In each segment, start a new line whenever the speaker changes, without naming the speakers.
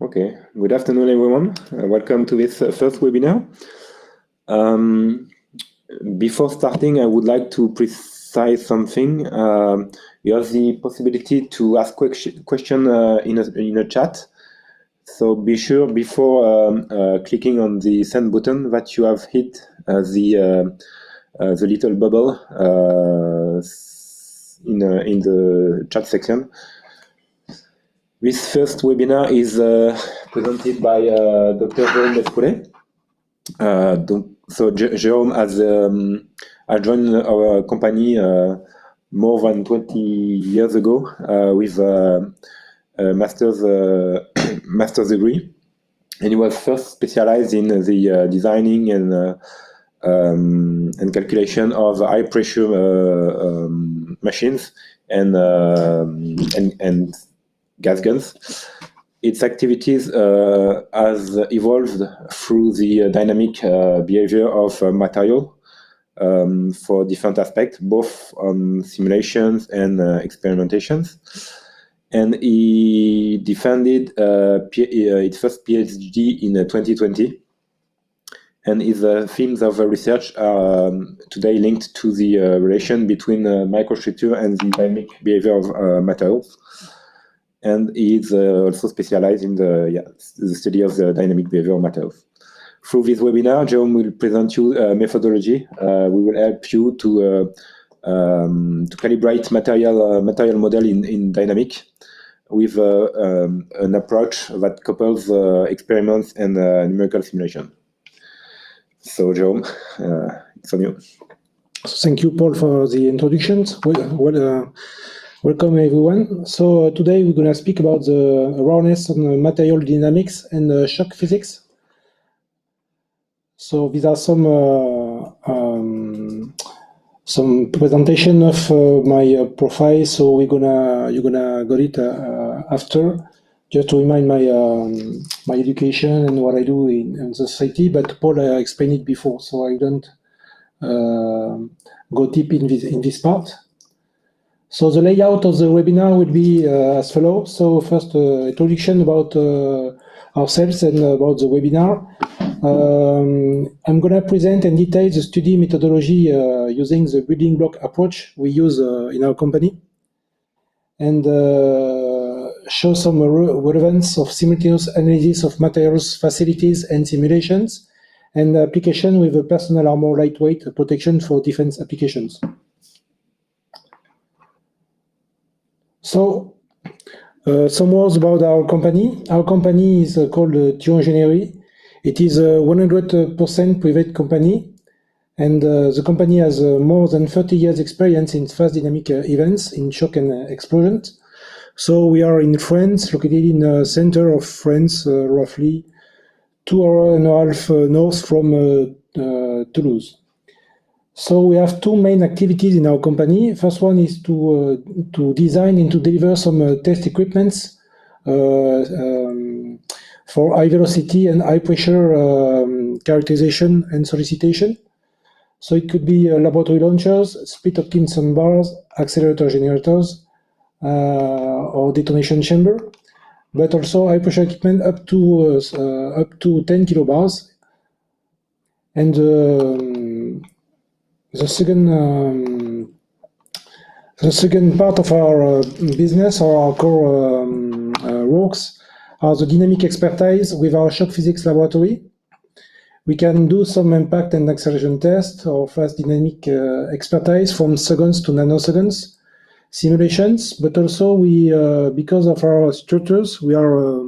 Okay, good afternoon, everyone. Welcome to this first webinar. Before starting, I would like to precise something. You have the possibility to ask question in a chat. So be sure before clicking on the send button that you have hit the little bubble in the chat section. This first webinar is presented by Dr. Jérôme Descoulet. So Jérôme has joined our company more than 20 years ago with a master's degree, and he was first specialized in the designing and calculation of high pressure machines and gas guns. Its activities has evolved through the dynamic behavior of material for different aspects, both on simulations and experimentations. And he defended its first PhD in 2020. And his themes of research are today linked to the relation between microstructure and the dynamic behavior of materials. And he is also specialized in the study of the dynamic behavior of materials. Through this webinar, Jérôme will present you a methodology. We will help you to calibrate material model in dynamic with an approach that couples experiments and numerical simulation. So, Jérôme, it's on you.
Thank you, Paul, for the introductions. Welcome, everyone. So today we're going to speak about the awareness on material dynamics and shock physics. So these are some presentation of my profile. So you're gonna get it after. Just to remind my education and what I do in society. But Paul explained it before, so I don't go deep in this part. So the layout of the webinar will be as follows. So first, introduction about ourselves and about the webinar. I'm going to present and detail the study methodology using the building block approach we use in our company, and show some relevance of simultaneous analysis of materials, facilities, and simulations, and application with a personal armor lightweight protection for defense applications. So, some words about our company. Our company is called Thion Ingénierie. It is a 100% private company, and the company has more than 30 years experience in fast dynamic events in shock and explosions. So we are in France, located in the center of France, roughly 2.5 hours north from Toulouse. So we have two main activities in our company. First one is to design and to deliver some test equipments for high velocity and high pressure characterization and solicitation. So it could be laboratory launchers, split Hopkinson bars, accelerator generators, or detonation chamber, but also high pressure equipment up to 10 kilobars. And the second part of our business, or our core works, are the dynamic expertise with our shock physics laboratory. We can do some impact and acceleration tests or fast dynamic expertise from seconds to nanoseconds simulations, but also we, because of our structures, we are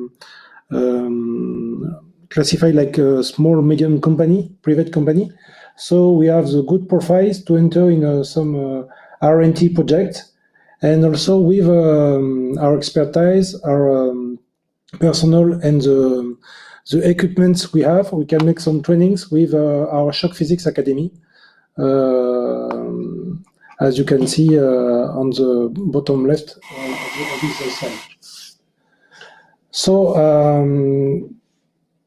classified like a small medium company, private company. So we have the good profiles to enter in some R&D project, and also with our expertise, our personnel, and the equipments we have, we can make some trainings with our Shock Physics Academy, as you can see on the bottom left of this slide. So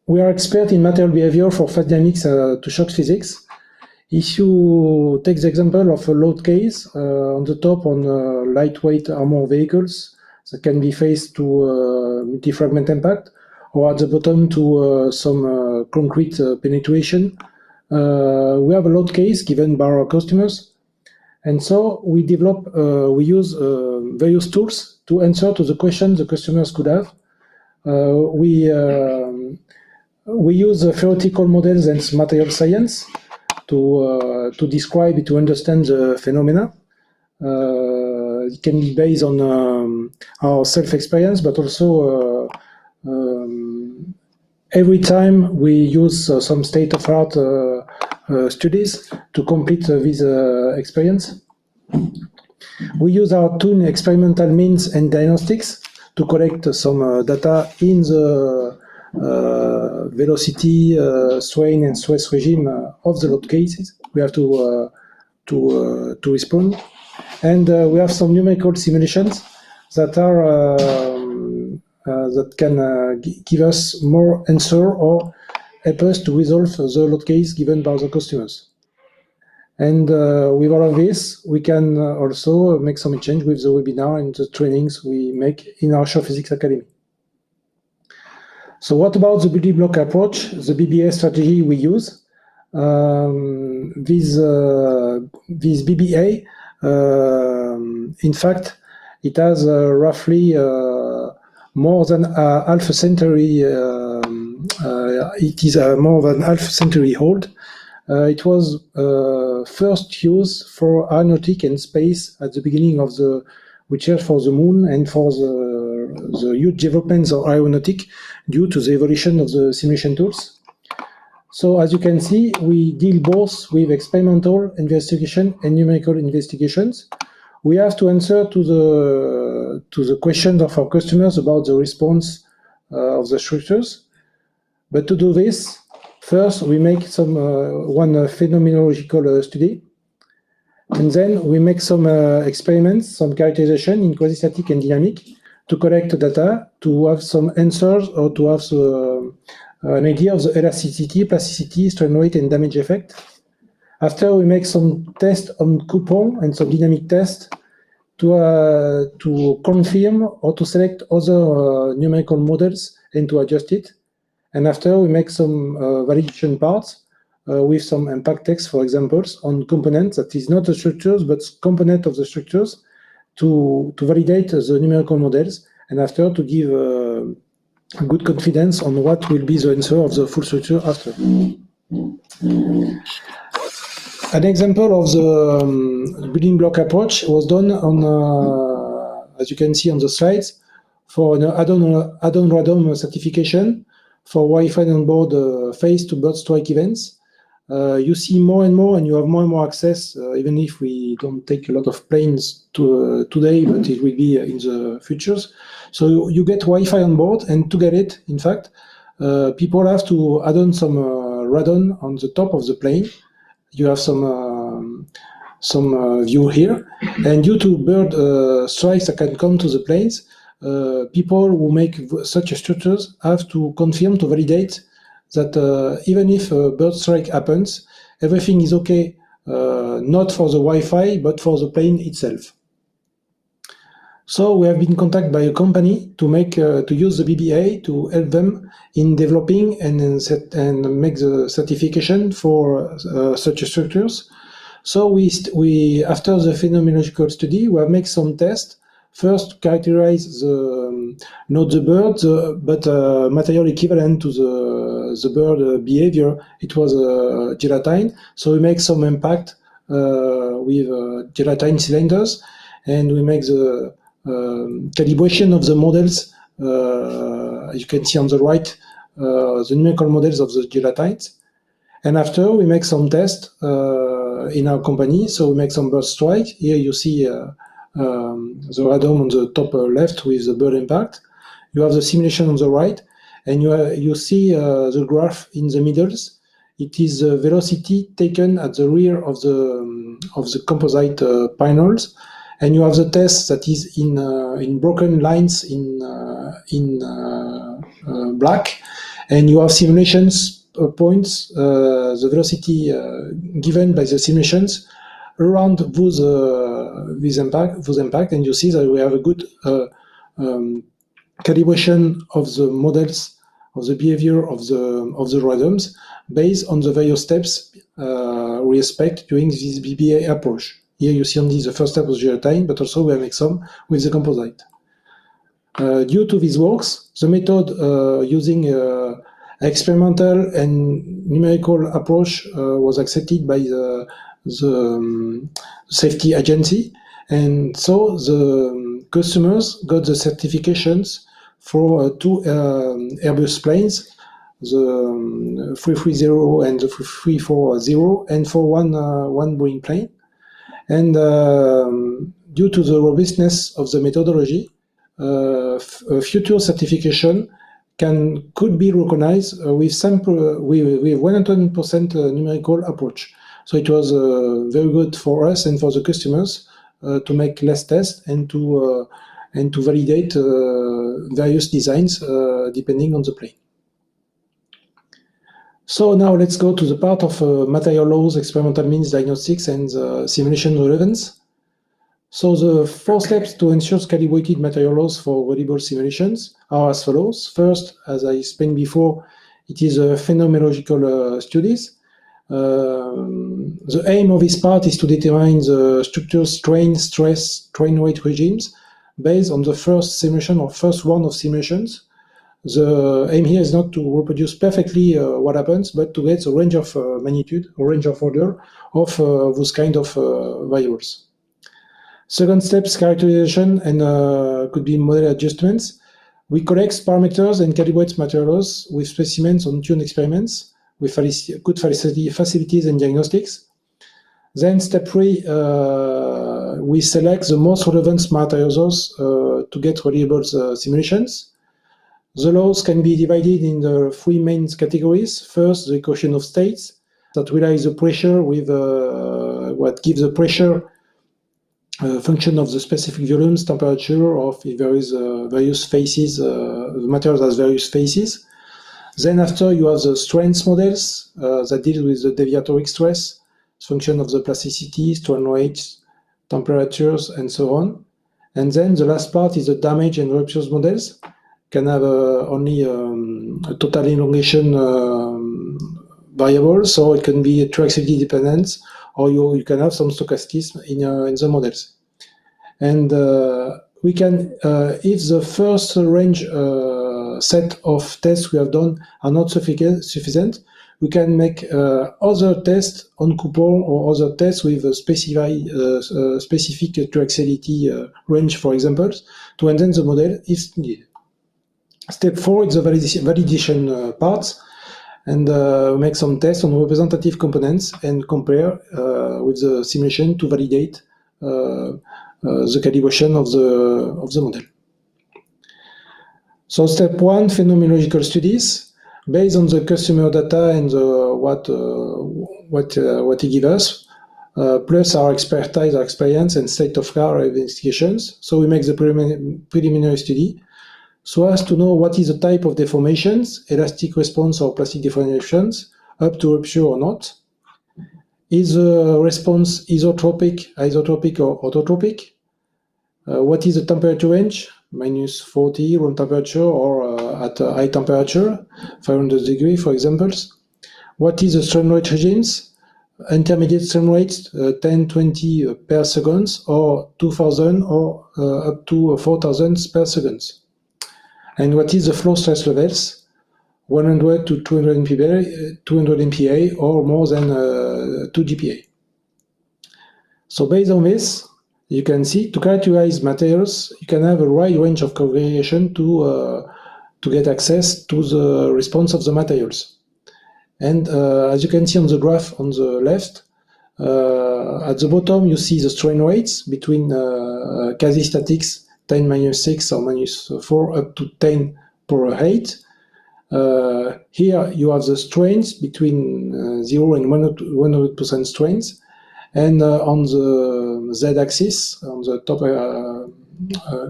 we are expert in material behavior for fast dynamics to shock physics. If you take the example of a load case on the top on lightweight armor vehicles that can be faced to multi-fragment impact, or at the bottom to some concrete penetration. We have a load case given by our customers. And so we use various tools to answer to the questions the customers could have. We use theoretical models and material science to describe, to understand the phenomena. It can be based on our self-experience, but also every time we use some state-of-art studies to complete this experience. We use our tool experimental means and diagnostics to collect some data in the velocity, strain, and stress regime of the load cases. We have to respond, and we have some numerical simulations that are that can give us more answer or help us to resolve the load case given by the customers. And with all of this, we can also make some change with the webinar and the trainings we make in our Shore Physics Academy. So what about the building block approach, the BBA strategy we use? This BBA, in fact, it has roughly more than half a century. It is more than half a century old. It was first used for aeronautic and space at the beginning of the research for the moon and for the huge developments of aeronautic due to the evolution of the simulation tools. So as you can see, we deal both with experimental investigation and numerical investigations. We have to answer to the questions of our customers about the response of the structures. But to do this, first we make some one phenomenological study, and then we make some experiments, some characterization in quasi-static and dynamic to collect data, to have some answers or to have an idea of the elasticity, plasticity, strain rate, and damage effect. After we make some tests on coupon and some dynamic tests to confirm or to select other numerical models and to adjust it. And after we make some validation parts with some impact text, for examples, on components that is not the structures but component of the structures to validate the numerical models, and after to give good confidence on what will be the answer of the full structure after. An example of the building block approach was done on, as you can see on the slides, for an add-on radome certification for Wi-Fi on board phase to bird strike events. You see more and more, and you have more and more access, even if we don't take a lot of planes today, but it will be in the futures. So you get Wi-Fi on board, and to get it, in fact, people have to add on some radon on the top of the plane. You have some view here, and due to bird strikes that can come to the planes, people who make such structures have to confirm, to validate that even if a bird strike happens, everything is okay, not for the Wi-Fi, but for the plane itself. So we have been contacted by a company to use the BBA to help them in developing and make the certification for such structures. So we after the phenomenological study, we have made some tests. First, to characterize not the bird, but material equivalent to the bird behavior. It was gelatine. So we make some impact with gelatine cylinders, and we make the calibration of the models. You can see on the right the numerical models of the gelatines. And after we make some tests in our company. So we make some bird strike. Here you see the radome on the top left with the bird impact. You have the simulation on the right, and you see the graph in the middles. It is the velocity taken at the rear of the composite panels, and you have the test that is in broken lines in black, and you have simulations points, the velocity given by the simulations around those impact, and you see that we have a good calibration of the models of the behavior of the rhythms based on the various steps we expect during this BBA approach. Here you see only the first step of the time, but also we make some with the composite. Due to these works, the method using experimental and numerical approach was accepted by the safety agency, and so the customers got the certifications for two Airbus planes, the 330 and the 340, and for one Boeing plane. And due to the robustness of the methodology, future certification could be recognized with 100% numerical approach. So it was very good for us and for the customers to make less tests and to validate various designs depending on the plane. So now let's go to the part of material laws, experimental means diagnostics, and simulation relevance. So the 4 steps to ensure calibrated material laws for valuable simulations are as follows. First, as I explained before, it is phenomenological studies. The aim of this part is to determine the structure's strain, stress, strain rate regimes based on the first simulation or first round of simulations. The aim here is not to reproduce perfectly what happens, but to get a range of magnitude, a range of order of those kind of variables. Second step is characterization and could be model adjustments. We collect parameters and calibrate materials with specimens on tuned experiments with good facilities and diagnostics. Then step 3, we select the most relevant materials to get reliable simulations. The laws can be divided in the 3 main categories. First, the equation of states that relies the pressure with what gives the pressure function of the specific volumes, temperature of various phases. The material has various phases. Then after you have the strength models that deal with the deviatoric stress, function of the plasticity, strain rates, temperatures, and so on. And then the last part is the damage and ruptures models. Can have only a total elongation variable, so it can be true-activity dependent, or you can have some stochastism in the models. And we can, if the first range set of tests we have done are not sufficient, we can make other tests on coupon or other tests with a specific true-activity range, for example, to enhance the model if needed. Step 4 is the validation part, and make some tests on representative components and compare with the simulation to validate the calibration of the model. So step 1, phenomenological studies. Based on the customer data and what he gives us, plus our expertise, our experience, and state-of-the-art investigations. So we make the preliminary study so as to know what is the type of deformations, elastic response or plastic deformations, up to rupture or not. Is the response isotropic or autotropic? What is the temperature range? -40 room temperature or at a high temperature, 500 degrees, for example. What is the strain rate regimes? Intermediate strain rates, 10, 20 per seconds, or 2000 or up to 4000 per seconds. And what is the flow stress levels? 100 to 200 MPa or more than 2 GPa. So based on this, you can see to characterize materials, you can have a wide range of configuration to get access to the response of the materials. And as you can see on the graph on the left, at the bottom you see the strain rates between quasi-statics 10-6 or -4 up to 10 per 8. Here you have the strains between 0 and 100% strains. And on the z-axis, on the top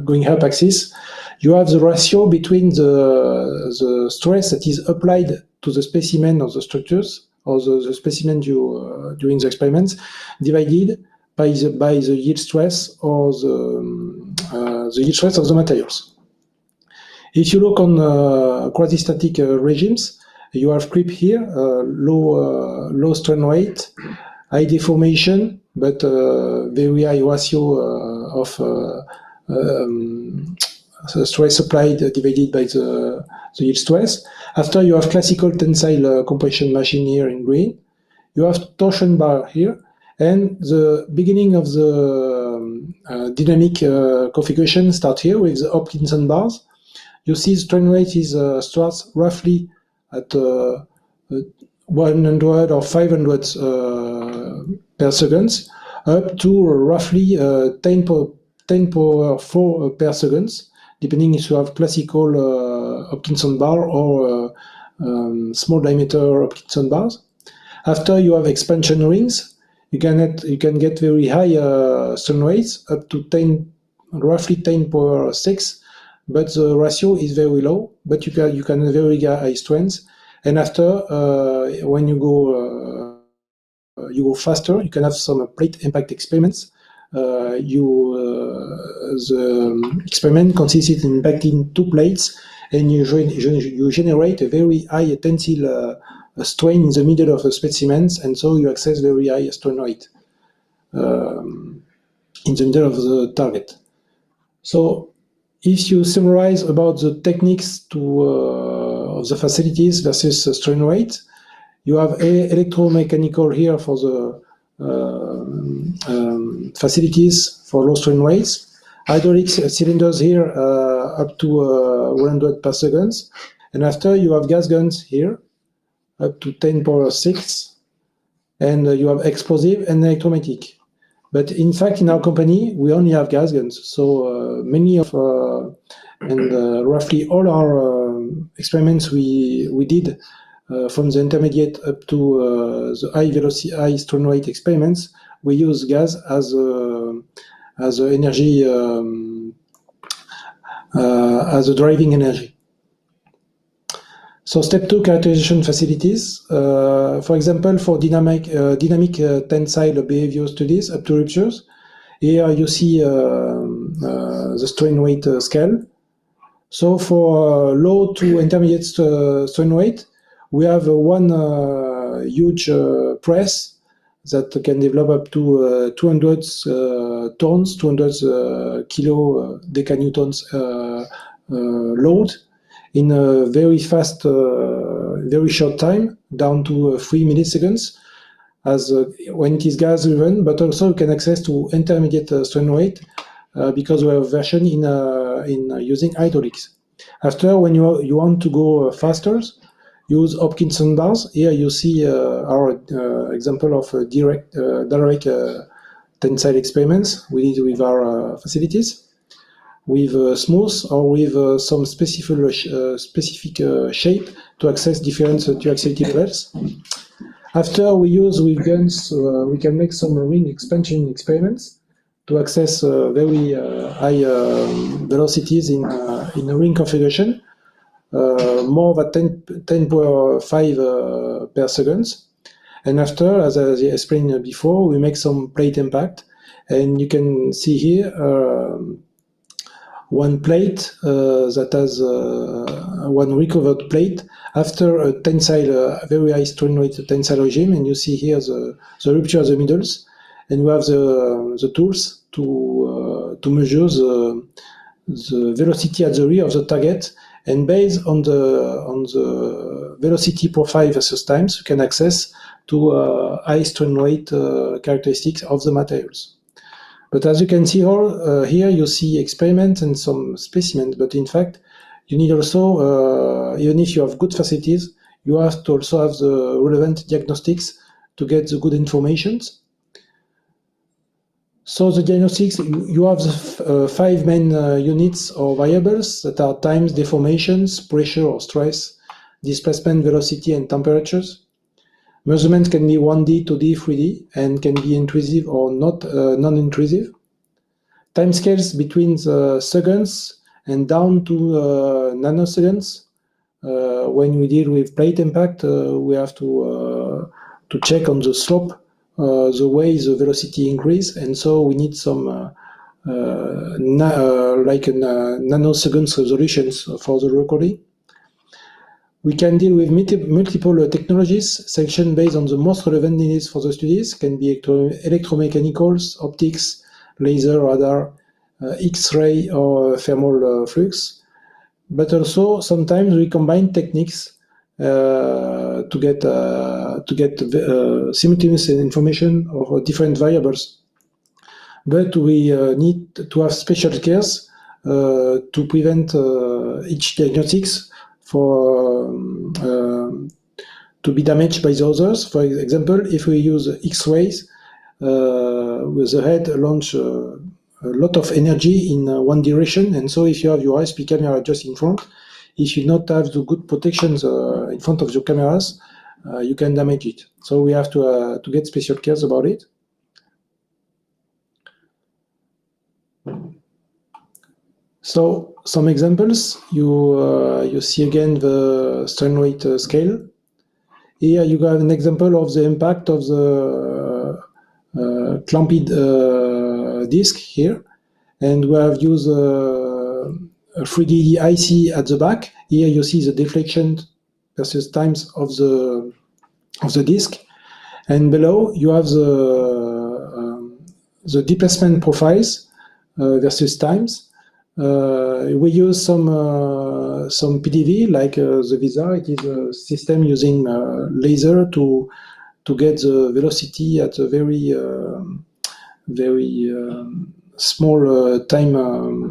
going up axis, you have the ratio between the stress that is applied to the specimen of the structures or the specimen during the experiments, divided by the yield stress or the yield stress of the materials. If you look on quasi-static regimes, you have creep here, low strain rate, high deformation, but very high ratio of stress applied divided by the yield stress. After, you have classical tensile compression machine here in green. You have torsion bar here, and the beginning of the dynamic configuration start here with the Hopkinson bars. You see the strain rate is starts roughly at 100 or 500 per second, up to roughly 10 power 4 per second, depending if you have classical Hopkinson bar or small diameter Hopkinson bars. After, you have expansion rings. You can get very high strain rates, up to roughly 10 power 6. But the ratio is very low, but you can have very high strength. And after, when you go faster, you can have some plate impact experiments. The experiment consists in impacting two plates, and you generate a very high tensile strain in the middle of the specimens, and so you access very high strain rate in the middle of the target. So, if you summarize about the techniques of the facilities versus strain rate, you have electromechanical here for the facilities for low strain rates, hydraulic cylinders here up to 100 per second, and after you have gas guns here up to 10 power 6, and you have explosive and electromagnetic. But in fact, in our company, we only have gas guns. So many of roughly all our experiments we did from the intermediate up to the high velocity, high strain rate experiments, we use gas as energy, as a driving energy. So step 2, characterization facilities. For example, for dynamic tensile behavior studies up to ruptures. Here you see the strain rate scale. So for low to intermediate strain rate, we have one huge press that can develop up to 200 tons, 200 kilo decanewtons load in a very fast, very short time, down to 3 milliseconds, as when it is gas driven, but also you can access to intermediate strain rate because we have a version in using hydraulics. After, when you want to go faster, use Hopkinson bars. Here you see our example of direct tensile experiments we did with our facilities, with smooth or with some specific shape to access different reactivity levels. After, we use with guns, we can make some ring expansion experiments to access very high velocities in a ring configuration, more than 10 power 5 per second. And after, as I explained before, we make some plate impact, and you can see here one plate that has one recovered plate after a tensile, very high strain rate tensile regime, and you see here the rupture of the middles, and we have the tools to measure the velocity at the rear of the target, and based on the velocity profile versus times, you can access to high strain rate characteristics of the materials. But as you can see here, you see experiments and some specimens, but in fact, you need also, even if you have good facilities, you have to also have the relevant diagnostics to get the good information. So the diagnostics, you have the 5 main units or variables that are times, deformations, pressure or stress, displacement, velocity, and temperatures. Measurements can be 1D, 2D, 3D, and can be intrusive or not non-intrusive. Timescales between the seconds and down to nanoseconds. When we deal with plate impact, we have to check on the slope, the way the velocity increase, and so we need some nanoseconds resolutions for the recording. We can deal with multiple technologies selectioned based on the most relevant needs for the studies. Can be electromechanicals, optics, laser, radar, X-ray or thermal flux. But also sometimes we combine techniques to get simultaneous information of different variables. But we need to have special cares to prevent each diagnostics to be damaged by the others. For example, if we use X-rays, with the head launch a lot of energy in one direction, and so if you have your high-speed camera just in front, if you not have the good protections in front of your cameras, you can damage it. So we have to get special cares about it. So some examples, you see again the strain rate scale. Here you have an example of the impact of the clamped disc here, and we have used a 3D IC at the back. Here you see the deflection versus times of the disc, and below you have the displacement profiles versus times. We use some PDV like the VISA. It is a system using laser to get the velocity at a very small time,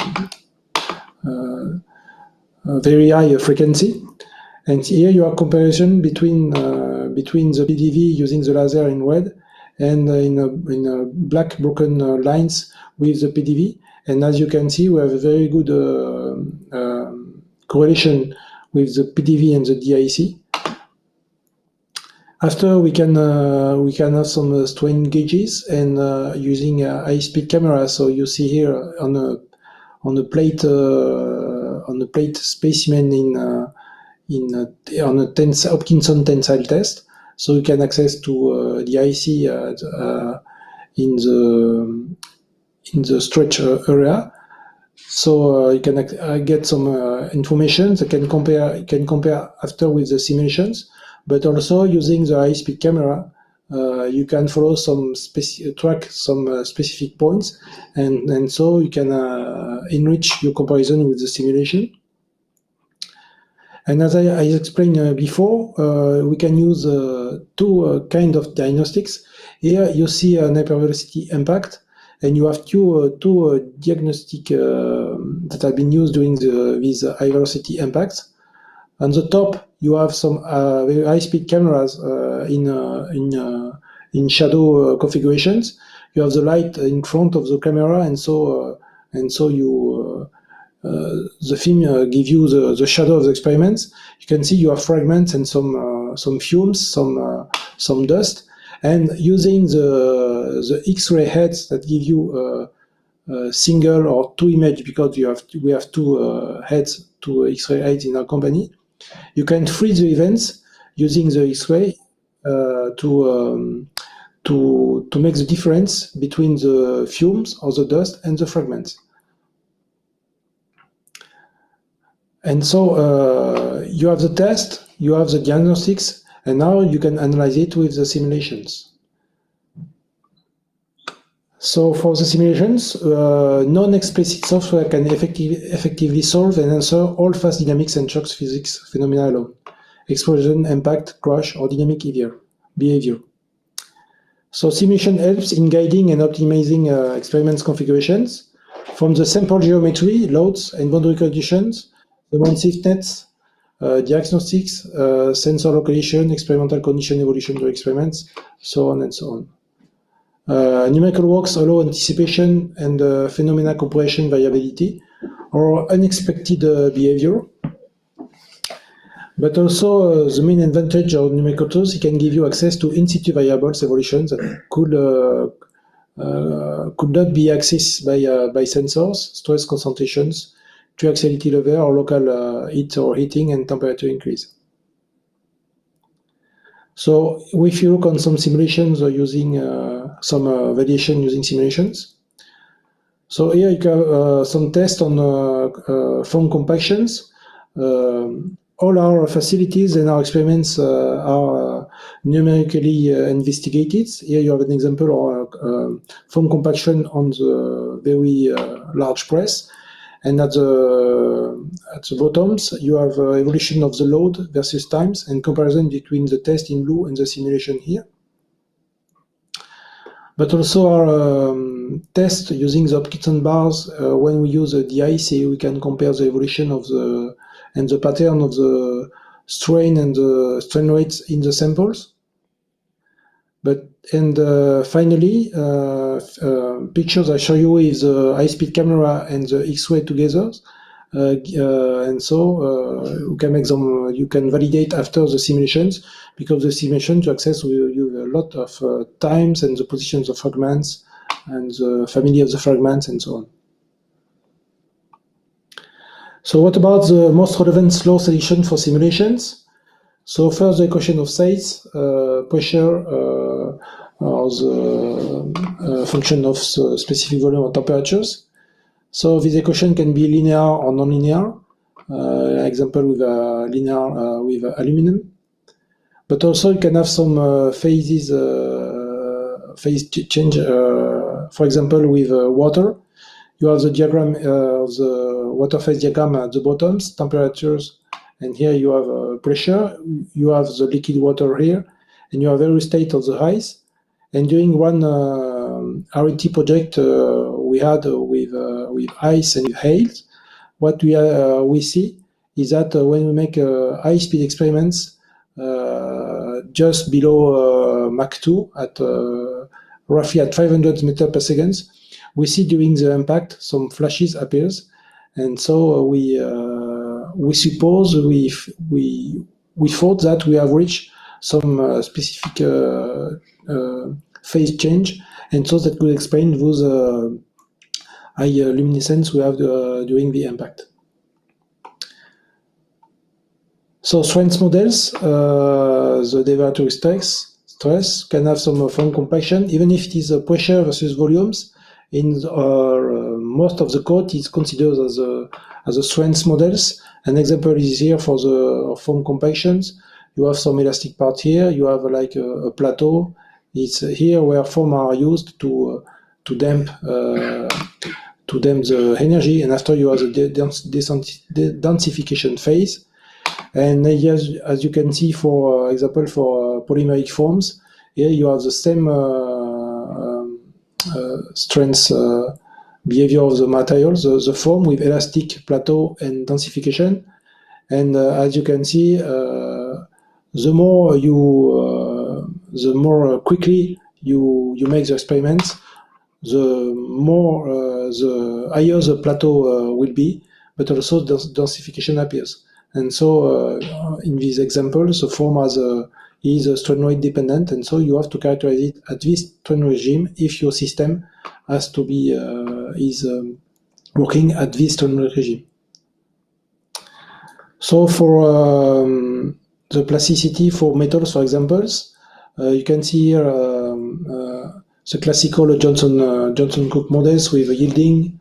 very high frequency. And here you have comparison between the PDV using the laser in red and in black broken lines with the PDV. And as you can see, we have a very good correlation with the PDV and the DIC. After we can have some strain gauges and using a high-speed camera. So you see here on a plate specimen on a Hopkinson tensile test. So you can access to the IC in the stretch area, so you can get some information that can compare after with the simulations, but also using the high-speed camera, you can follow track some specific points, and so you can enrich your comparison with the simulation. And as I explained before, we can use two kind of diagnostics. Here you see an hypervelocity impact. And you have two diagnostic that have been used during these high velocity impacts. On the top, you have some very high-speed cameras in shadow configurations. You have the light in front of the camera, and so the film gives you the shadow of the experiments. You can see you have fragments and some fumes, some dust. And using the X-ray heads that give you a single or two image, because we have two heads, two X-ray heads in our company, you can freeze the events using the X-ray to make the difference between the fumes or the dust and the fragments. And so you have the test, you have the diagnostics, and now you can analyze it with the simulations. So for the simulations, non-explicit software can effectively solve and answer all fast dynamics and shocks physics phenomena alone: explosion, impact, crash, or dynamic behavior. So simulation helps in guiding and optimizing experiments configurations from the sample geometry, loads, and boundary conditions, the stiffness, diagnostics, sensor location, experimental condition evolution to experiments, so on and so on. Numerical works allow anticipation and phenomena compression variability or unexpected behavior. But also the main advantage of numerical tools, it can give you access to in situ variables evolutions that could not be accessed by sensors, stress concentrations, triaxiality level, or local heat or heating and temperature increase. So if you look on some simulations or using some validation using simulations, So here you have some tests on foam compactions. All our facilities and our experiments are numerically investigated. Here you have an example of foam compaction on the very large press. And at the bottoms, you have evolution of the load versus times and comparison between the test in blue and the simulation here. But also our test using the Hopkinson bars, when we use the IC, we can compare the evolution of the pattern of the strain and the strain rates in the samples. Finally, pictures I show you is the high-speed camera and the X-ray together. And so you can validate after the simulations, because the simulation to access will use a lot of times and the positions of fragments and the family of the fragments and so on. So what about the most relevant slow solution for simulations? So first, the equation of size, pressure, or the function of the specific volume or temperatures. So this equation can be linear or non-linear. Example with linear with aluminum. But also you can have some phase change. For example, with water, you have the diagram of the water phase diagram at the bottoms, temperatures, and here you have pressure. You have the liquid water here, and you have various state of the ice. And during one RET project we had with ice and with hail, what we see is that when we make high-speed experiments just below Mach 2 at roughly at 500 meters per second, we see during the impact some flashes appears, and so we suppose we thought that we have reached some specific phase change, and so that could explain those high luminescence we have during the impact. So strength models, the deviatory stress can have some foam compaction, even if it is pressure versus volumes. In most of the code, it's considered as a strength models. An example is here for the foam compactions. You have some elastic part here. You have like a plateau. It's here where foam are used to damp the energy, and after you have the densification phase. And as you can see, for example, for polymeric foams, here you have the same strength behavior of the materials, the foam with elastic plateau and densification. And as you can see, the more quickly you make the experiments, the higher the plateau will be, but also densification appears. And so in this example, the form is strain rate dependent, and so you have to characterize it at this strain regime if your system has to be working at this strain rate regime. So for the plasticity for metals, for examples, you can see here the classical Johnson-Cook models with yielding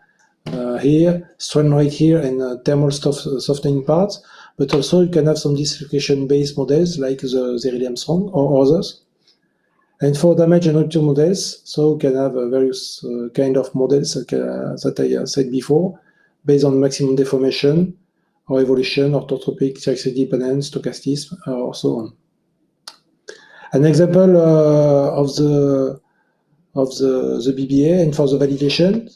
here, strain rate here, and thermal softening parts. But also you can have some dislocation-based models like the Zerili-Armstrong or others. And for damage and rupture models, so you can have various kind of models that I said before, based on maximum deformation or evolution, orthotropic, characteristic dependence, stochastism, or so on. An example of the BBA and for the validation.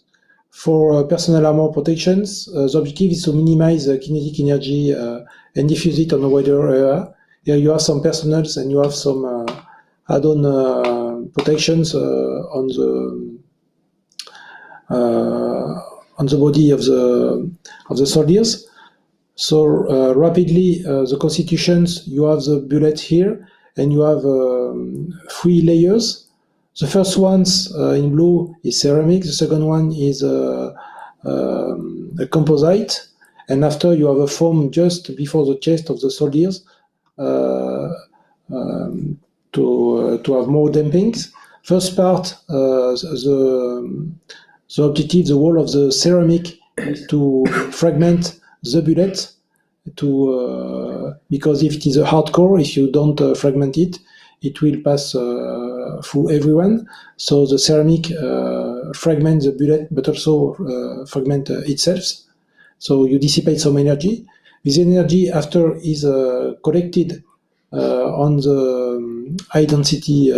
For personal armor protections, the objective is to minimize kinetic energy and diffuse it on a wider area. Here you have some personals and you have some add-on protections on the body of the soldiers. So rapidly, the constitutions, you have the bullet here, and you have 3 layers. The first ones in blue is ceramic. The second one is a composite, and after you have a foam just before the chest of the soldiers to have more dampings. First part, the The objective, the wall of the ceramic, is to fragment the bullet because if it is a hard core, if you don't fragment it, it will pass through everyone. So the ceramic fragments the bullet, but also fragment itself. So you dissipate some energy. This energy after is collected on the high density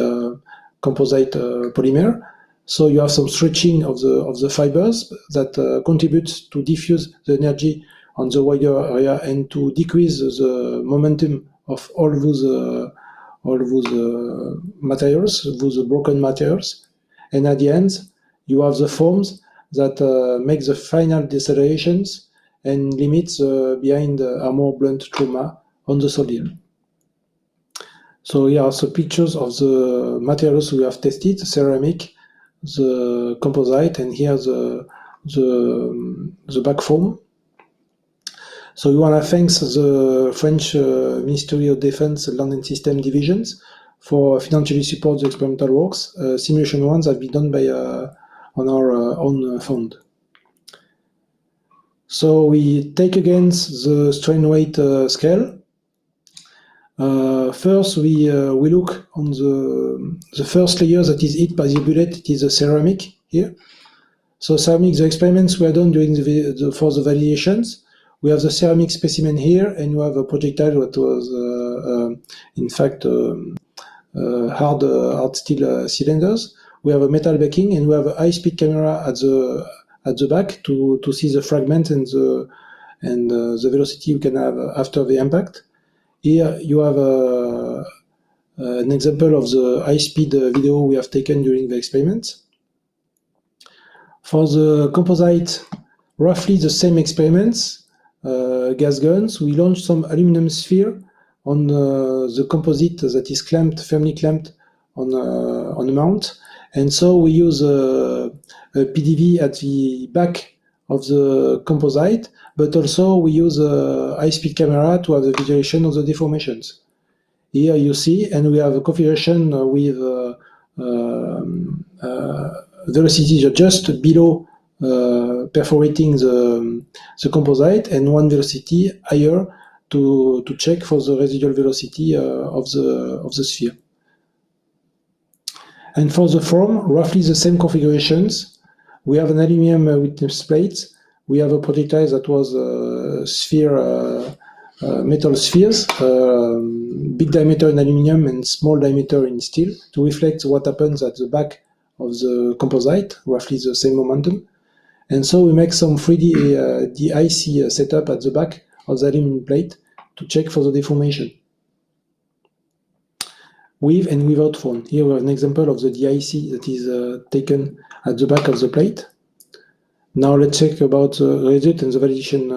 composite polymer. So you have some stretching of the fibers that contributes to diffuse the energy on the wider area and to decrease the momentum of all those materials, those broken materials. And at the end, you have the foams that make the final decelerations and limits behind a more blunt trauma on the solid. So here are some pictures of the materials we have tested: the ceramic, the composite, and here the back foam. So we want to thank the French Ministry of Defense Land and System Divisions for financially support the experimental works. Simulation ones have been done by on our own fund. So we take against the strain weight scale. First, we look on the first layer that is hit by the bullet. It is a ceramic here. So ceramic, the experiments were done during for the validations. We have the ceramic specimen here, and you have a projectile that was, in fact, hard steel cylinders. We have a metal backing, and we have a high-speed camera at the back to see the fragment and the velocity you can have after the impact. Here you have an example of the high-speed video we have taken during the experiments. For the composite, roughly the same experiments. Gas guns, we launched some aluminum sphere on the composite that is firmly clamped on a mount, and so we use a PDV at the back of the composite, but also we use a high-speed camera to have the visualization of the deformations. Here you see, and we have a configuration with velocity just below perforating the composite, and one velocity higher to check for the residual velocity of the sphere. And for the form, roughly the same configurations. We have an aluminum witness plate. We have a projectile that was metal spheres, big diameter in aluminum and small diameter in steel, to reflect what happens at the back of the composite, roughly the same momentum. And so we make some 3D DIC setup at the back of the aluminum plate to check for the deformation. With and without foam. Here we have an example of the DIC that is taken at the back of the plate. Now let's check about the result and the validation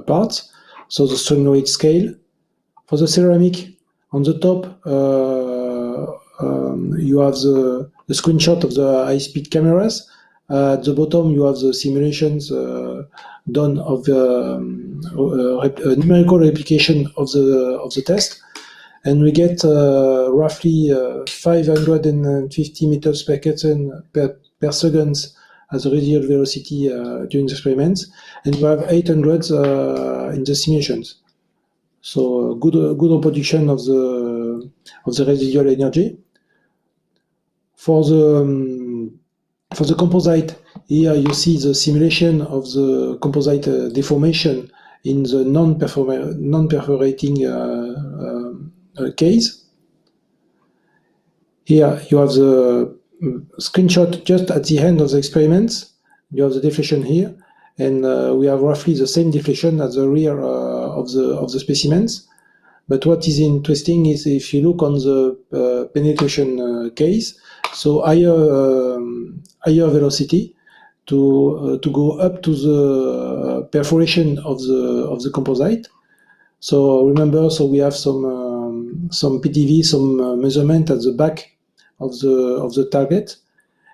parts. So the strain weight scale. For the ceramic, on the top, you have the screenshot of the high-speed cameras. At the bottom, you have the simulations done of the numerical replication of the test, and we get roughly 550 meters per second as a residual velocity during the experiments, and we have 800 in the simulations. So good reproduction of the residual energy. For the composite, here you see the simulation of the composite deformation in the non-perforating case. Here you have the screenshot just at the end of the experiments. You have the deflation here, and we have roughly the same deflation at the rear of the specimens. But what is interesting is if you look on the penetration case, so higher velocity to go up to the perforation of the composite. So remember, so we have some PDV, some measurement at the back of the target,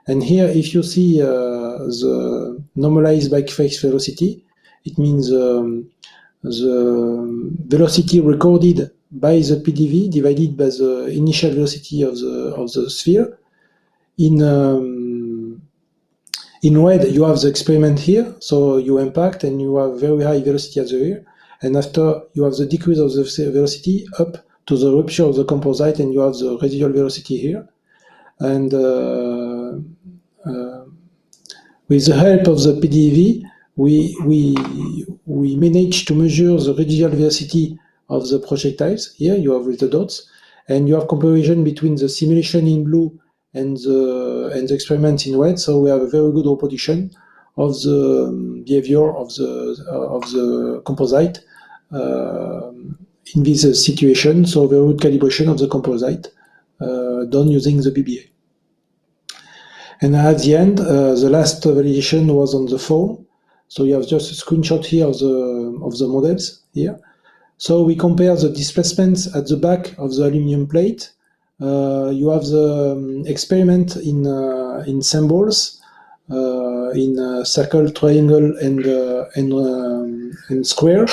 and here if you see the normalized backface velocity, it means the velocity recorded by the PDV divided by the initial velocity of the sphere in in red, you have the experiment here, so you impact and you have very high velocity at the rear. And after, you have the decrease of the velocity up to the rupture of the composite, and you have the residual velocity here. And with the help of the PDEV, we managed to measure the residual velocity of the projectiles. Here you have with the dots, and you have comparison between the simulation in blue and the experiment in red. So we have a very good reproduction of the behavior of the composite in this situation. So very good calibration of the composite done using the BBA. And at the end, the last validation was on the foam. So you have just a screenshot here of the models here. So we compare the displacements at the back of the aluminum plate. You have the experiment in symbols, in circle, triangle, and square.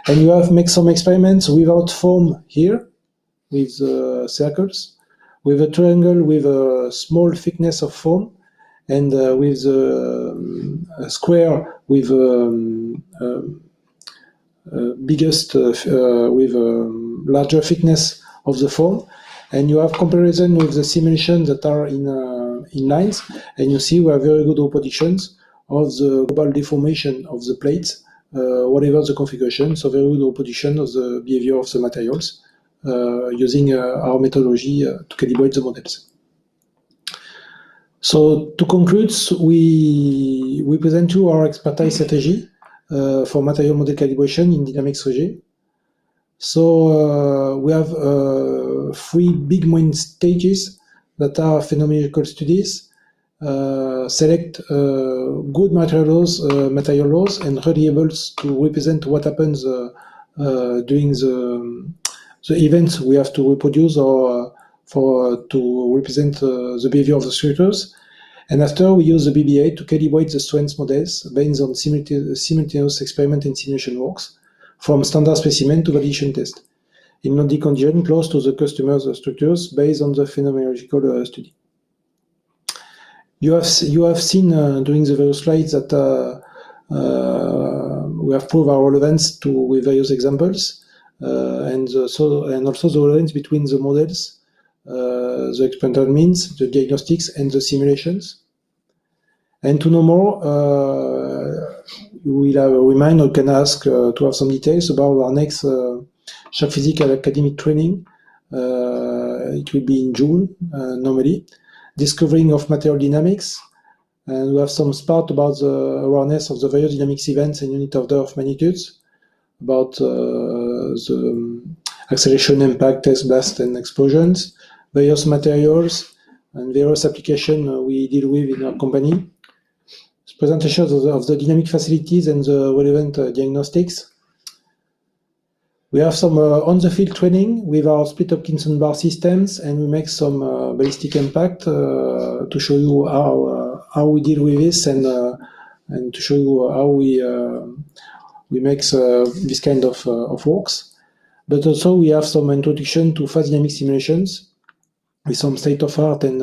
And you have make some experiments without foam here, with the circles, with a triangle with a small thickness of foam, and with a square with biggest with larger thickness of the foam. And you have comparison with the simulations that are in lines, and you see we have very good reproductions of the global deformation of the plates, whatever the configuration. So very good reproduction of the behavior of the materials using our methodology to calibrate the models. So to conclude, we present you our expertise strategy for material model calibration in dynamics regime. So we have 3 big main stages that are phenomenological studies, select good material laws and variables to represent what happens during the events we have to reproduce or to represent the behavior of the structures. And after, we use the BBA to calibrate the strength models based on simultaneous experiment and simulation works, from standard specimen to validation test, in loading condition close to the customer's structures based on the phenomenological study. You have seen during the various slides that we have proved our relevance with various examples, and also the relevance between the models, the experimental means, the diagnostics, and the simulations. And to know more, you will have a reminder, you can ask to have some details about our next Shock Physics academic training. It will be in June, normally. Discovering of material dynamics. And we have some part about the awareness of the various dynamics events and unit order of magnitudes, about the acceleration, impact, test, blast, and explosions, various materials, and various applications we deal with in our company. Presentations of the dynamic facilities and the relevant diagnostics. We have some on-the-field training with our split Hopkinson bar systems, and we make some ballistic impact to show you how we deal with this, and to show you how we make this kind of works. But also we have some introduction to fast dynamic simulations with some state-of-art and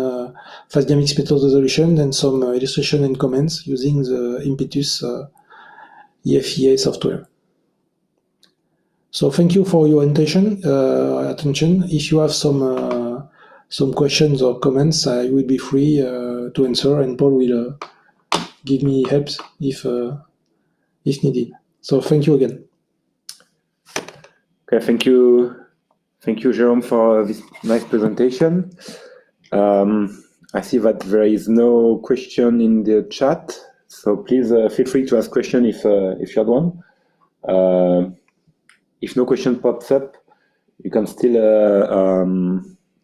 fast dynamic spectral resolution, and some illustration and comments using the Impetus EFEA software. So thank you for your attention. If you have some questions or comments, I will be free to answer, and Paul will give me help if needed. So thank you again.
Okay, thank you, Jérôme, for this nice presentation. I see that there is no question in the chat, so please feel free to ask question if you had one. If no question pops up, you can still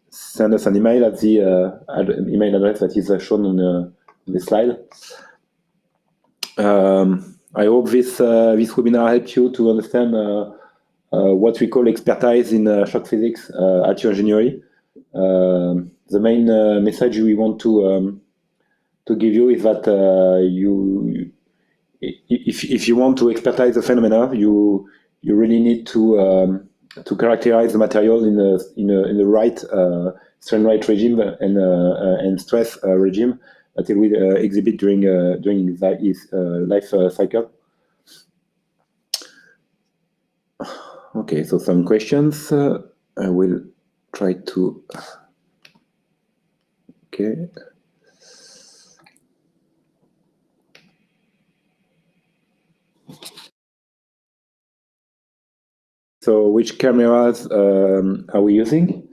send us an email at the email address that is shown on the slide. I hope this webinar helped you to understand what we call expertise in shock physics at Geoingénierie. The main message we want to give you is that if you want to expertise the phenomena, you really need to characterize the material in the right strain rate regime and stress regime, that it will exhibit during his life cycle. Okay, so some questions. I will try to. Okay. So, which cameras are we using?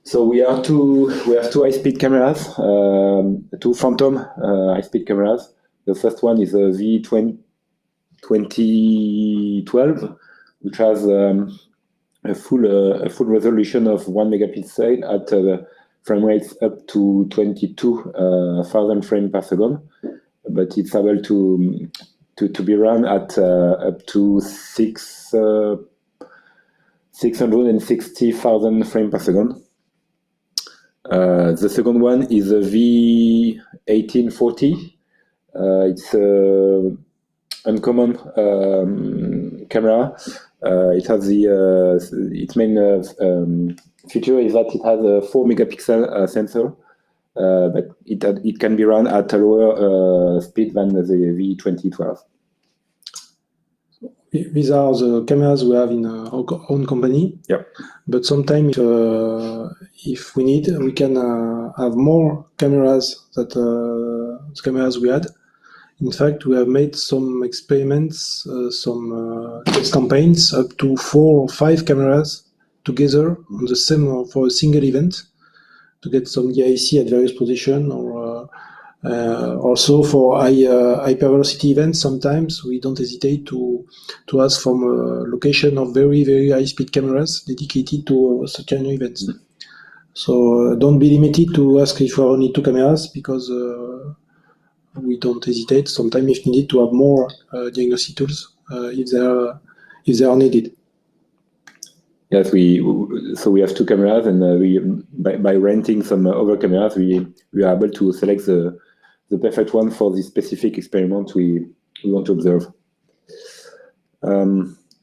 So we have two high-speed cameras, two Phantom high-speed cameras. The first one is a V2012, which has a full resolution of 1 megapixel at frame rates up to 22,000 frames per second, but it's able to be run at up to 660,000 frames per second. The second one is a V1840. It's an uncommon camera. It has its main feature is that it has a 4 megapixel sensor, but it can be run at a lower speed than the V2012.
These are the cameras we have in our own company.
Yeah.
But sometimes, if we need, we can have more cameras than the cameras we had. In fact, we have made some experiments, some test campaigns, up to 4 or 5 cameras together on the same for a single event to get some DIC at various positions, or also for hypervelocity events. Sometimes we don't hesitate to ask from a location of very, very high-speed cameras dedicated to certain events. Mm-hmm. So don't be limited to ask if we only 2 cameras, because we don't hesitate sometimes if needed to have more diagnostic tools if they are needed.
Yes, we have 2 cameras, and by renting some other cameras, we are able to select the perfect one for the specific experiment we want to observe.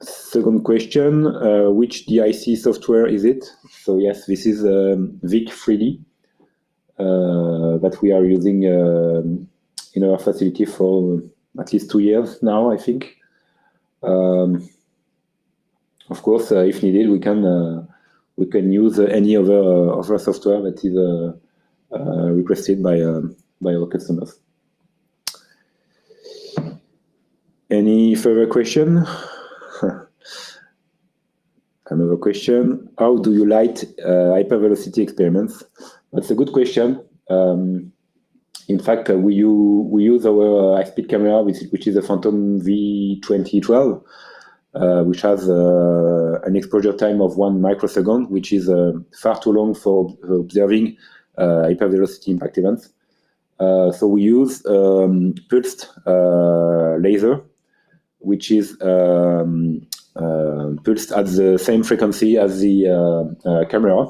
Second question, which DIC software is it? So yes, this is VIC3D that we are using in our facility for at least 2 years now, I think. Of course, if needed, we can use any other software that is requested by our customers. Any further question? Another question: how do you light hypervelocity experiments? That's a good question. In fact, we use our high-speed camera, which is a Phantom V2012. Which has an exposure time of 1 microsecond, which is far too long for observing hypervelocity impact events. So we use pulsed laser, which is pulsed at the same frequency as the camera,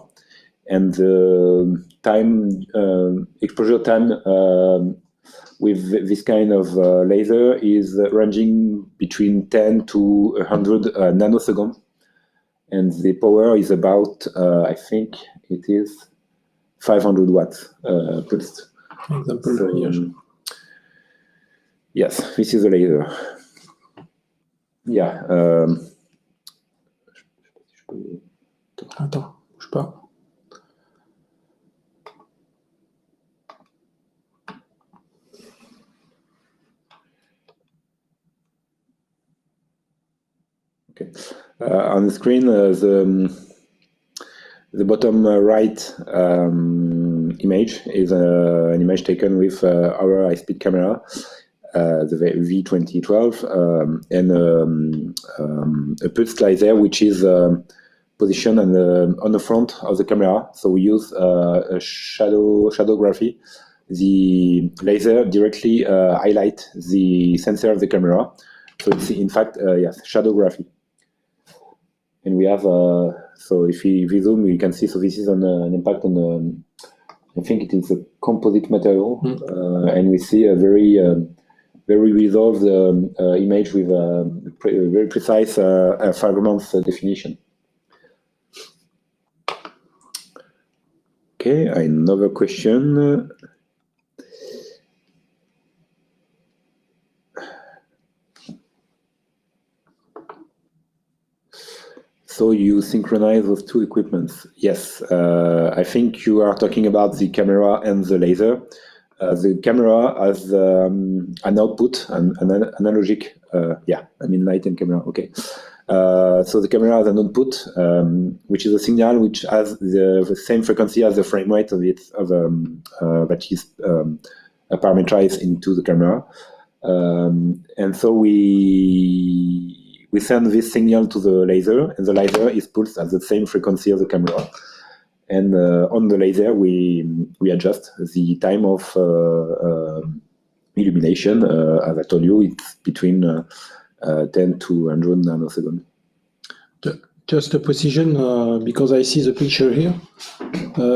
and the exposure time with this kind of laser is ranging between 10 to 100 nanoseconds, and the power is about, I think it is 500 watts pulsed. So, yes, this is a laser. Yeah.
Attends, bouge pas.
Okay. On the screen, the bottom right image is an image taken with our high-speed camera, the V2012, and a pulsed laser, which is positioned on the front of the camera. So we use a shadowgraphy. The laser directly highlights the sensor of the camera. So it's in fact, yes, shadowgraphy. And we have, so if we zoom, you can see, so this is an impact on, I think it is a composite material, and we see a very resolved image with a very precise fiber-month definition. Okay, another question. So you synchronize those two equipments. Yes, I think you are talking about the camera and the laser. The camera has an output, an analogic, light and camera, okay. So the camera has an output, which is a signal which has the same frequency as the frame rate of it, that is parameterized into the camera. And so we send this signal to the laser, and the laser is pulsed at the same frequency as the camera. And on the laser, we adjust the time of illumination. As I told you, it's between 10 to 100 nanoseconds.
Just a precision, because I see the picture here.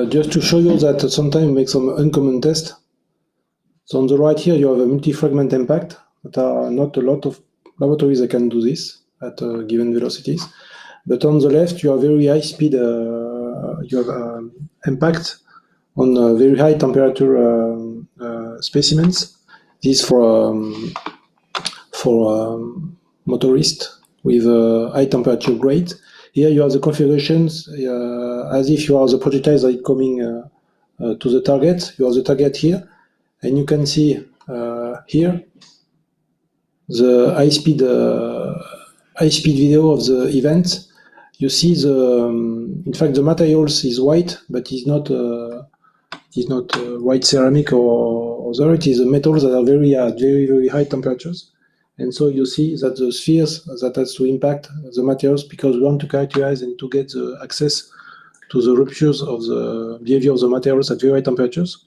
Just to show you that sometimes we make some uncommon tests. So on the right here, you have a multi-fragment impact. There are not a lot of laboratories that can do this at given velocities. But on the left, you have very high speed, you have impact on very high temperature specimens. This for motorists with high temperature grade. Here you have the configurations as if you are the projectiles that are coming to the target. You have the target here, and you can see here the high speed video of the event. You see in fact the materials is white, but it's not white ceramic or other. It is metals that are very very high temperatures. And so you see that the spheres that has to impact the materials, because we want to characterize and to get the access to the ruptures of the behavior of the materials at very high temperatures.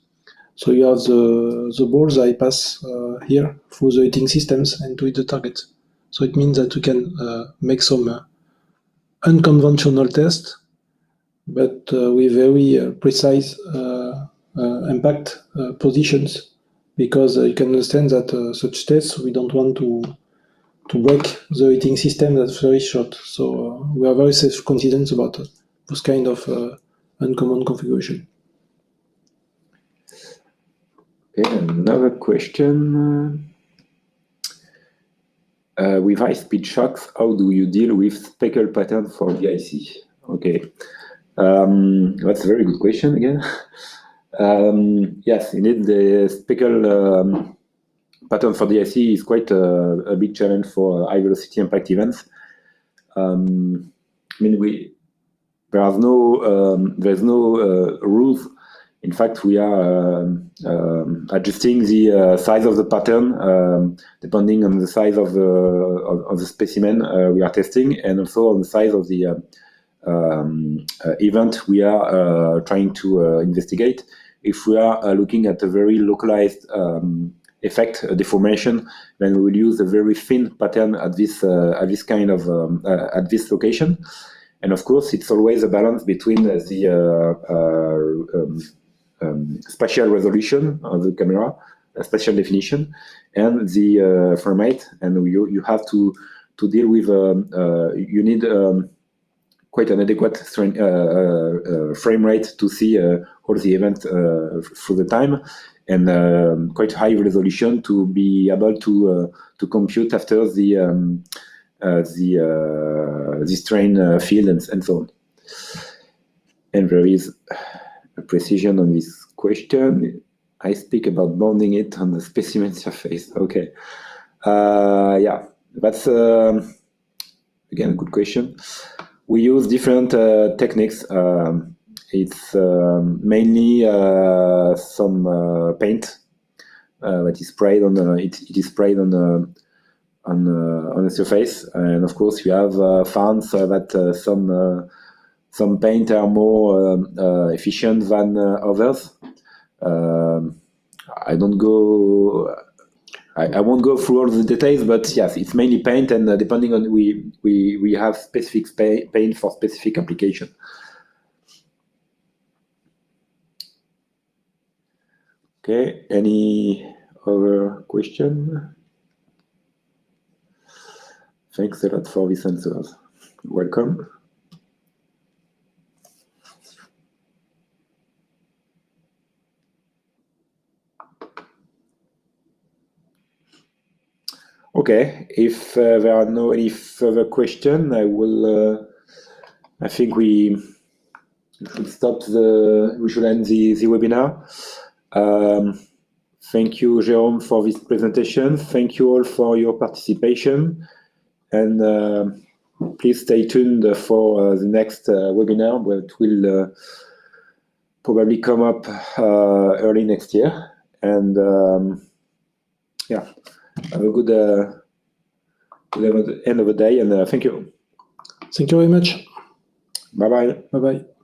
So you have the balls that pass here through the heating systems and to hit the target. So it means that we can make some unconventional tests, but with very precise impact positions. Because you can understand that such tests, we don't want to break the heating system that's very short. So we are very self-confident about this kind of uncommon configuration.
Okay, another question. With high-speed shocks, how do you deal with speckle pattern for the IC? Okay, that's a very good question again. Yes, indeed, the speckle pattern for the IC is quite a big challenge for high velocity impact events. There's no rules. In fact, we are adjusting the size of the pattern depending on the size of the specimen we are testing, and also on the size of the event we are trying to investigate. If we are looking at a very localized effect, deformation, then we will use a very thin pattern at this kind of at this location. And of course, it's always a balance between the spatial resolution of the camera, spatial definition, and the frame rate. And you have to deal with you need quite an adequate frame rate to see all the events through the time, and quite high resolution to be able to compute after the strain field and so on. And there is a precision on this question. I speak about bonding it on the specimen surface. Okay. Yeah, that's again a good question. We use different techniques. It's mainly some paint that is sprayed on it is sprayed on the surface, and of course you have found that some paint are more efficient than others. I won't go through all the details, but yes, it's mainly paint, and depending on we have specific paint for specific application. Okay, any other question? Thanks a lot for these answers. Welcome. Okay, if there are no any further questions, I will I think we should end the webinar. Thank you, Jérôme, for this presentation. Thank you all for your participation. And please stay tuned for the next webinar, which will probably come up early next year. And yeah, have a good end of the day, and thank you.
Thank you very much.
Bye-bye.
Bye-bye.